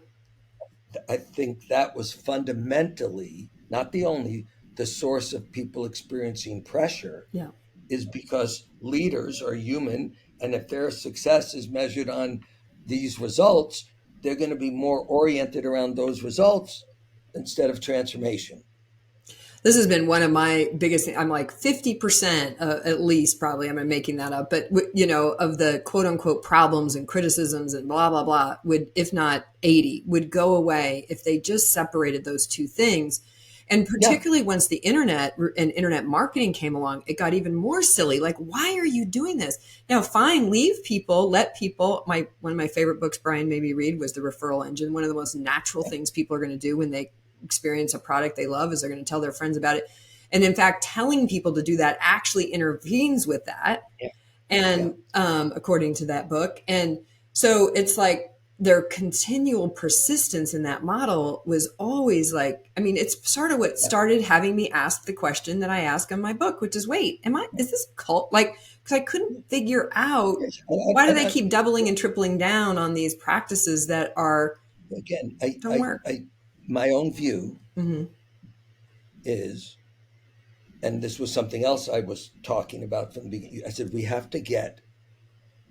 I think that was fundamentally, not the only, the source of people experiencing pressure. Yeah. Is because leaders are human, and if their success is measured on these results, they're going to be more oriented around those results instead of transformation. This has been one of my biggest things. I'm like 50% at least, probably, I'm making that up, but of the quote unquote problems and criticisms and blah, blah, blah would, if not 80, would go away if they just separated those two things. And particularly once the internet and internet marketing came along, it got even more silly. Like, why are you doing this? Now, fine, leave people, let people. One of my favorite books, Brian made me read, was The Referral Engine. One of the most natural things people are going to do when they experience a product they love is they're going to tell their friends about it. And in fact, telling people to do that actually intervenes with that. Yeah. And according to that book. And so it's like, their continual persistence in that model was always like, it's sort of what started having me ask the question that I ask in my book, which is, wait, is this cult? Like, because I couldn't figure out why do they keep doubling and tripling down on these practices that are, again, don't work. My own view is, and this was something else I was talking about from the beginning. I said, we have to get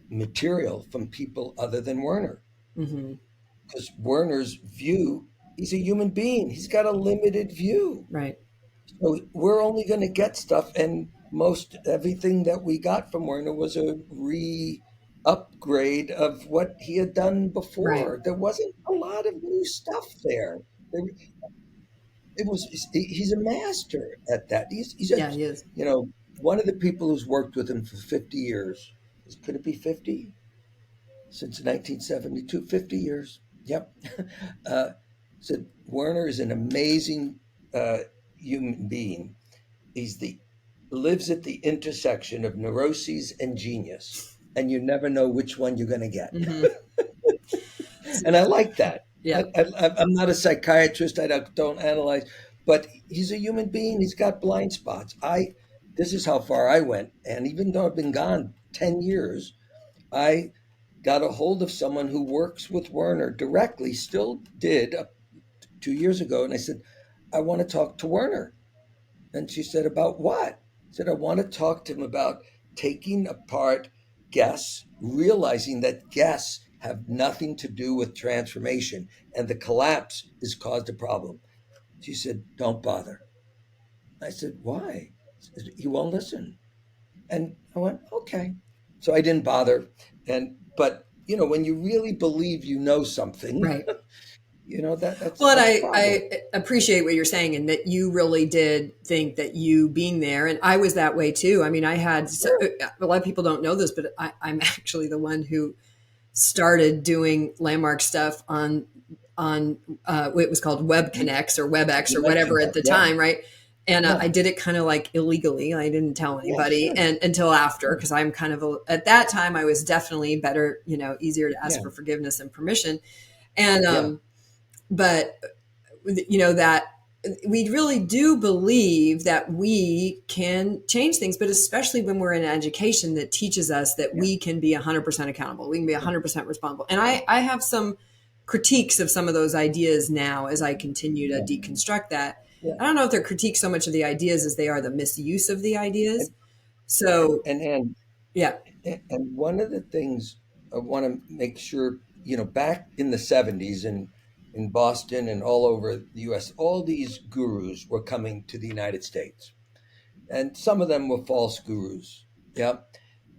material from people other than Werner. Because Werner's view, he's a human being. He's got a limited view. Right. So we're only going to get stuff. And everything that we got from Werner was a upgrade of what he had done before. Right. There wasn't a lot of new stuff there. He's a master at that. He is. One of the people who's worked with him for 50 years, could it be 50? Since 1972, 50 years. Yep. Said Werner is an amazing human being. Lives at the intersection of neuroses and genius, and you never know which one you're going to get. And I like that. Yeah. I'm not a psychiatrist. I don't analyze, but he's a human being. He's got blind spots. This is how far I went, and even though I've been gone 10 years, I got a hold of someone who works with Werner directly, still did 2 years ago. And I said, I want to talk to Werner. And she said, about what? I said, I want to talk to him about taking apart guests, realizing that guests have nothing to do with transformation, and the collapse has caused a problem. She said, don't bother. I said, why? She said, he won't listen. And I went, okay. So I didn't bother. But when you really believe you know something, right? That's well. And I appreciate what you're saying, and that you really did think that you being there, and I was that way too. I had a lot of people don't know this, but I'm actually the one who started doing landmark stuff on what was called Web Connects or WebEx or whatever at the time, right? And I did it kind of like illegally. I didn't tell anybody and until after, because I'm kind of at that time I was definitely better, easier to ask for forgiveness and permission. And Yeah. but that we really do believe that we can change things, but especially when we're in education that teaches us that Yeah. we can be 100% accountable, we can be 100% responsible. And I have some critiques of some of those ideas now as I continue to Yeah. deconstruct that. Yeah. I don't know if they're critiques so much of the ideas as they are the misuse of the ideas. And So and yeah, and one of the things I want to make sure, back in the 70s in Boston and all over the US, all these gurus were coming to the United States. And some of them were false gurus. Yeah.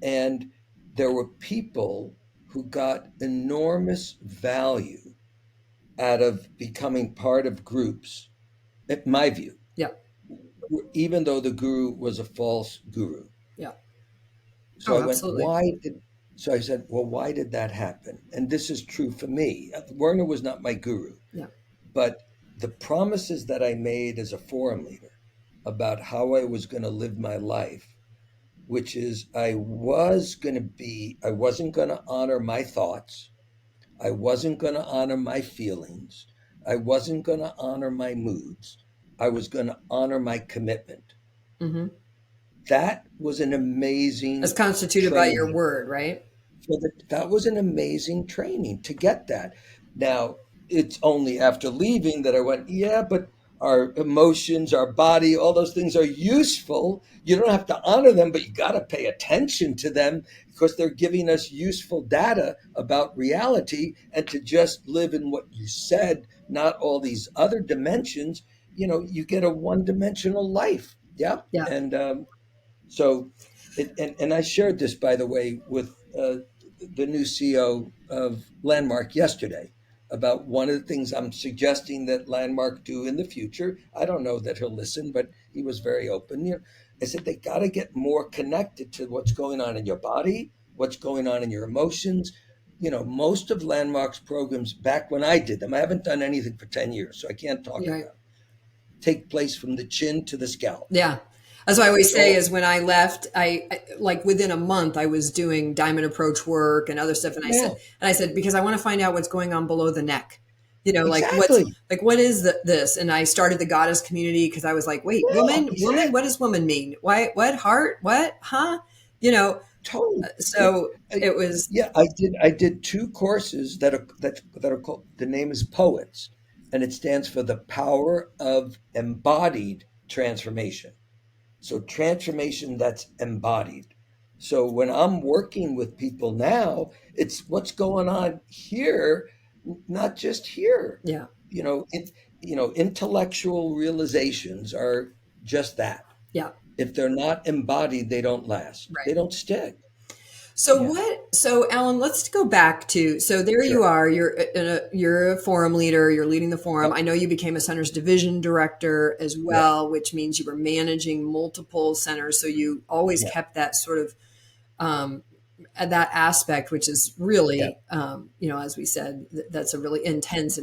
And there were people who got enormous value out of becoming part of groups, in my view, yeah, even though the guru was a false guru. yeah. So Oh, I went, absolutely. so I said, well, why did that happen? And this is true for me. Werner was not my guru, Yeah, but the promises that I made as a forum leader about how I was going to live my life, which is I wasn't going to honor my thoughts. I wasn't going to honor my feelings. I wasn't going to honor my moods. I was going to honor my commitment. hmm That was an as amazing constituted by your training. word, right? So that was an amazing training to get that. Now, it's only after leaving that I went, yeah, but our emotions, our body, all those things are useful. You don't have to honor them, but you got to pay attention to them because they're giving us useful data about reality. And to just live in what you said, not all these other dimensions, you get a one-dimensional life. Yeah. Yeah. And so, and I shared this, by the way, with the new CEO of Landmark yesterday about one of the things I'm suggesting that Landmark do in the future. I don't know that he'll listen, but he was very open. I said they got to get more connected to what's going on in your body, what's going on in your emotions. Most of Landmark's programs back when I did them, I haven't done anything for 10 years, so I can't talk Yeah. about it, take place from the chin to the scalp. Yeah. That's what I always It's say all, is when I left, I like within a month I was doing diamond approach work and other stuff. yeah, And I said, because I want to find out what's going on below the neck, exactly. what is this? And I started the goddess community because I was like, wait, Yeah, woman, what exactly. does woman mean? Why, what heart, what, huh? You know, Totally. Yeah. so I, it was, yeah, I did two courses that are called, the name is Poets, and it stands for the power of embodied transformation. So transformation that's embodied. So when I'm working with people now, it's what's going on here, not just here. yeah, You know, it, intellectual realizations are just that. yeah. If they're not embodied, they don't last. They Right. don't stick. So Yeah, so Alan, let's go back to, so there you sure. are, you're a forum leader, you're leading the forum. Yep. I know you became a center's division director as Yeah. well, which means you were managing multiple centers. So you always Yeah. kept that sort of, um, that aspect, which is Yeah. really, as we said, that's a really intense,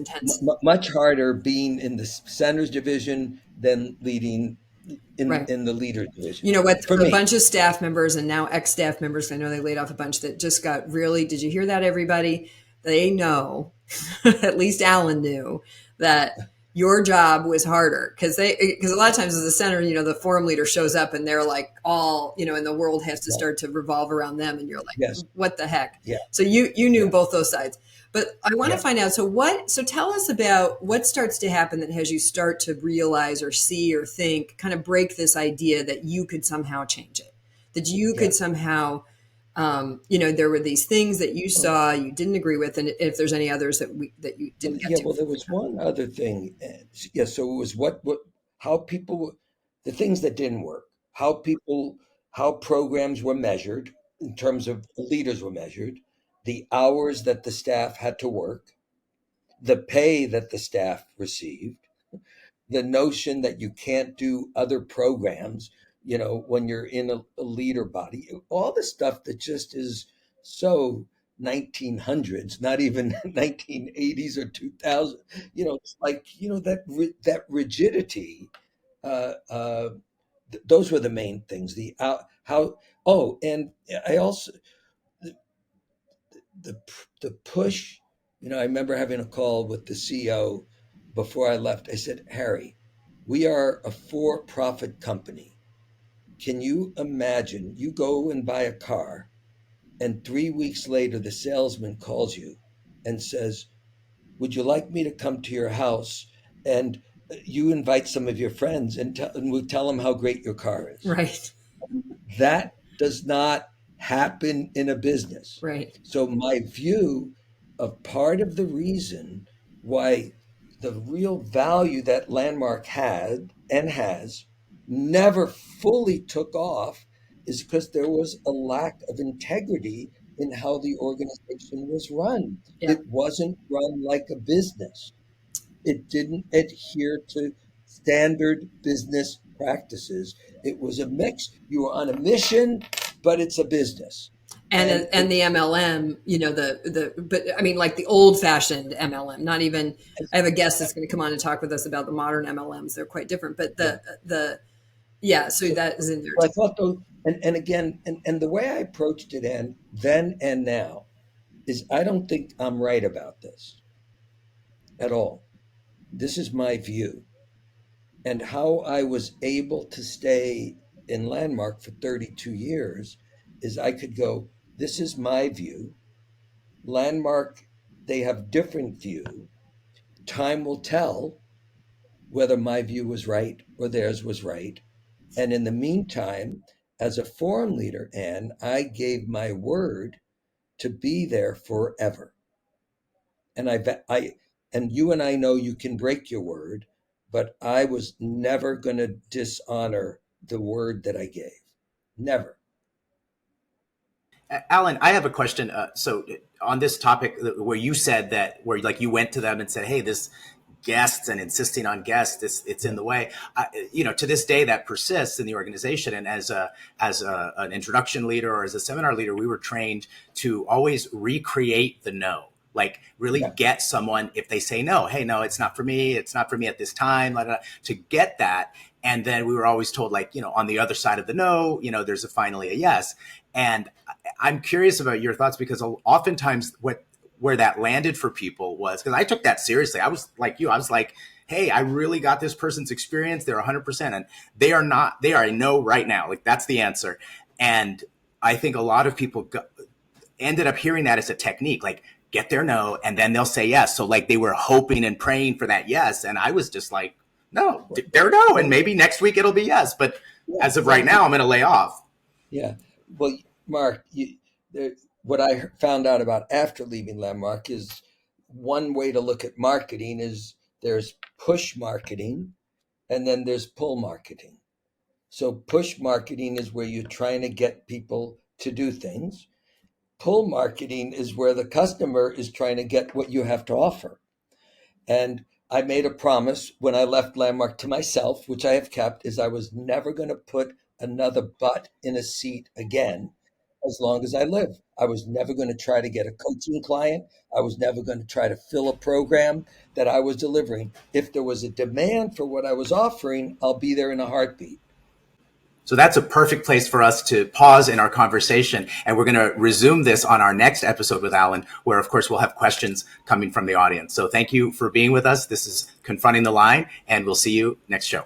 Much harder being in the centers division than leading in right. in the leader division You know what? for A me. bunch of staff members and now ex staff members, I know they laid off a bunch that just got really, did you hear that, everybody? They know, at least Alan knew, that your job was harder because a lot of times as a center, the forum leader shows up and they're like all, and the world has to Yeah. start to revolve around them. And you're Yes. like, what the heck? Yeah. So you knew Yeah. both those sides. But I want to Yeah. find out. So tell us about what starts to happen that has you start to realize or see or think, kind of break this idea that you could somehow change it, that you Yeah. could somehow, there were these things that you Well, saw you didn't agree with, and if there's any others that you well, didn't get yeah. to. Well, there was one other thing. Yeah. So it was how people, the things that didn't work, how programs were measured in terms of the leaders were measured, the hours that the staff had to work, the pay that the staff received, the notion that you can't do other programs, when you're in a leader body, all the stuff that just is so 1900s, not even 1980s or 2000. It's like, that rigidity. Those were the main things. The how Oh, and I also, the the push. I remember having a call with the CEO before I left. I said, Harry, we are a for-profit company. Can you imagine you go and buy a car, and 3 weeks later, the salesman calls you and says, would you like me to come to your house and you invite some of your friends and we tell them how great your car is? Right. That does not happen in a business. Right. So my view of part of the reason why the real value that Landmark had and has never fully took off is because there was a lack of integrity in how the organization was run. Yeah. It wasn't run like a business. It didn't adhere to standard business practices. It was a mix. You were on a mission, but it's a business. And the MLM, but I mean, like the old fashioned MLM, not even, I have a guest that's going to come on and talk with us about the modern MLMs. They're quite different, but so that is in there I too. thought those, and again, and the way I approached it then and now is I don't think I'm right about this at all. This is my view. And how I was able to stay in Landmark for 32 years is I could go, this is my view. Landmark, they have different view. Time will tell whether my view was right or theirs was right. And in the meantime, as a forum leader, Anne, I gave my word to be there forever. And and you and I know you can break your word, but I was never going to dishonor the word that I gave. Never. Alan, I have a question. So on this topic where you said that, where like you went to them and said, hey, this guests and insisting on guests, it's in the way. To this day that persists in the organization. And as an introduction leader or as a seminar leader, we were trained to always recreate the no. Like really get someone, if they say no, hey, no, it's not for me. It's not for me at this time, to get that. And then we were always told, like, on the other side of the no, there's finally a yes. And I'm curious about your thoughts, because oftentimes where that landed for people was, because I took that seriously. I was like you. I was like, hey, I really got this person's experience. They're 100%. And they are a no right now. Like, that's the answer. And I think a lot of people ended up hearing that as a technique, like get their no, and then they'll say yes. So like they were hoping and praying for that yes. And I was just like, no, they're no. And maybe next week it'll be yes. But as of right now, I'm going to lay off. Yeah. Well, Mark, what I found out about after leaving Landmark is one way to look at marketing is there's push marketing and then there's pull marketing. So push marketing is where you're trying to get people to do things. Pull marketing is where the customer is trying to get what you have to offer. And I made a promise when I left Landmark to myself, which I have kept, is I was never going to put another butt in a seat again as long as I live. I was never going to try to get a coaching client. I was never going to try to fill a program that I was delivering. If there was a demand for what I was offering, I'll be there in a heartbeat. So that's a perfect place for us to pause in our conversation. And we're going to resume this on our next episode with Alan, where, of course, we'll have questions coming from the audience. So thank you for being with us. This is Confronting the Line, and we'll see you next show.